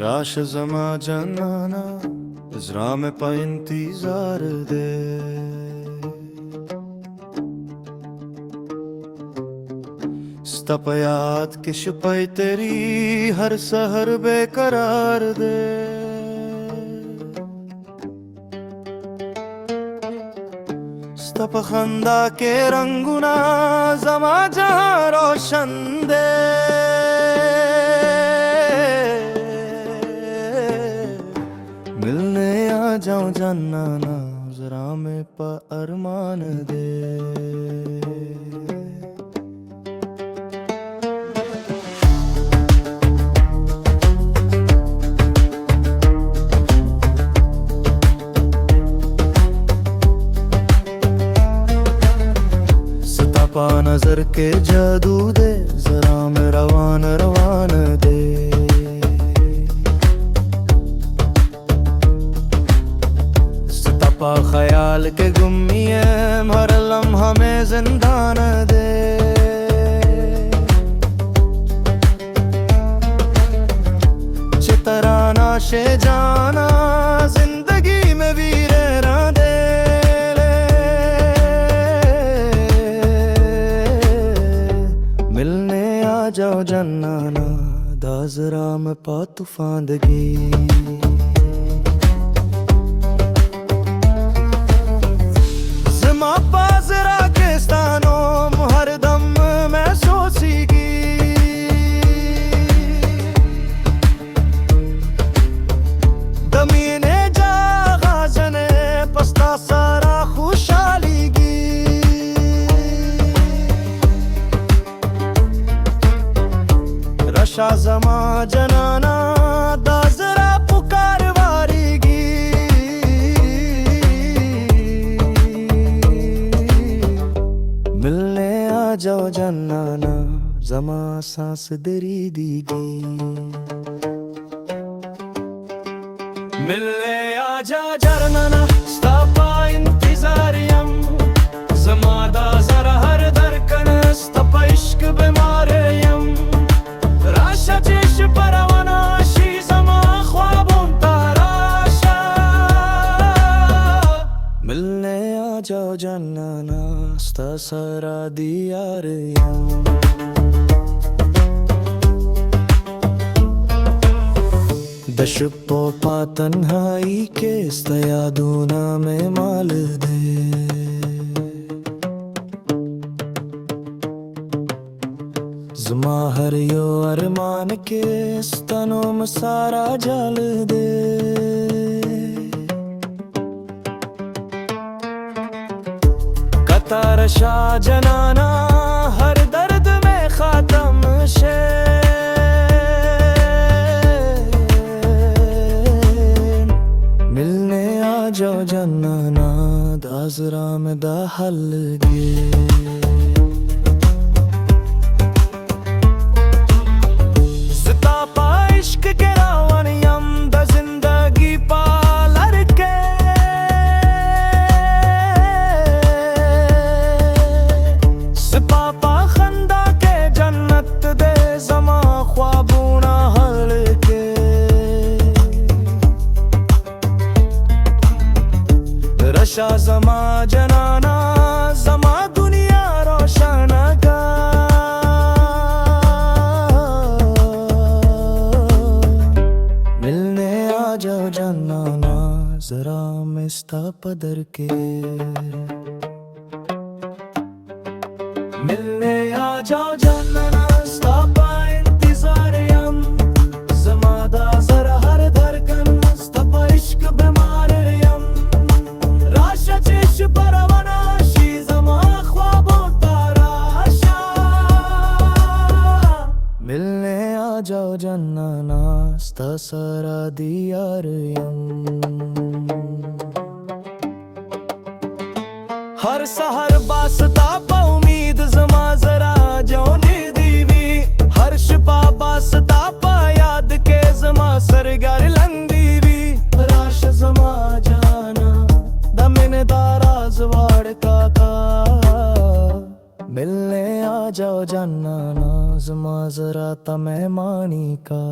राश जमा जनाना इजरा में पा इंतजार दे स्तपयात के शुपाई तेरी हर सहर बेकरार दे स्तप खंदा के रंगुना जमा जहां रोशन दे मिलने आ जाऊं जन्नाना जरा में पा अरमान दे सतापा नजर के जादू दे जरा में रवान रवान दे सतापा ख्याल के गुम्मिए हर लम्हा में जिंदान दे चितराना शे जाना जिंदगी में वीरे ना दे मिलने आ जाओ जन्नाना दाजरा में पा तूफानदगी जिमा पाजरा के स्थानों हर दम में सोचीगी दमीने जा गाजने पस्ता सारा खुशालीगी रशा जमा जनाना दाजरा पुकार वारीगी मिलने आ जाओ जन्नाना जमा सांस दरी दीगी मिलने आ जा जरनाना stapa intizariyam zamada zara har darkan stapa ishq bemareyam rasha chesh paravana shi zama ख्वाबों tarasha मिलने आ जाओ जन्नाना sta sara diyariyam दशपो पा तन्हाई के यादूना में माल दे जुमा हर यो अरमान के स्तनों में सारा जाल दे कतार शाह जनाना हर दर्द में खातम शे जाओ जन्नाना दाजरा में दा हल गे सतापा इश्क के रावण यम दा जिंदगी पालर के सपापा खंदा के जन्नत दे जमा ख्वाबूना हल के रशा जमा जनाना जमा दुनिया रोशन का मिलने आ जाओ जन्नाना जरा मिस्ता पदर के मिलने आ जाओ जन्नाना stapa intizariyam zamada zara har darkan stapa ishq bemareyam rasha chesh paravana shi zama ख्वाबों tarasha मिलने आ जाओ जन्नाना sta sara diyariyam हर सहर बासता पा उम्मीद जमा जरा जोनी दीवी हर शिपा बासता पा याद के जमा सरगर लंदीवी राश जमा जाना दमिन दाराज वाड़ का मिलने आ जाओ जन्नाना जमा जरा तमेमानी का।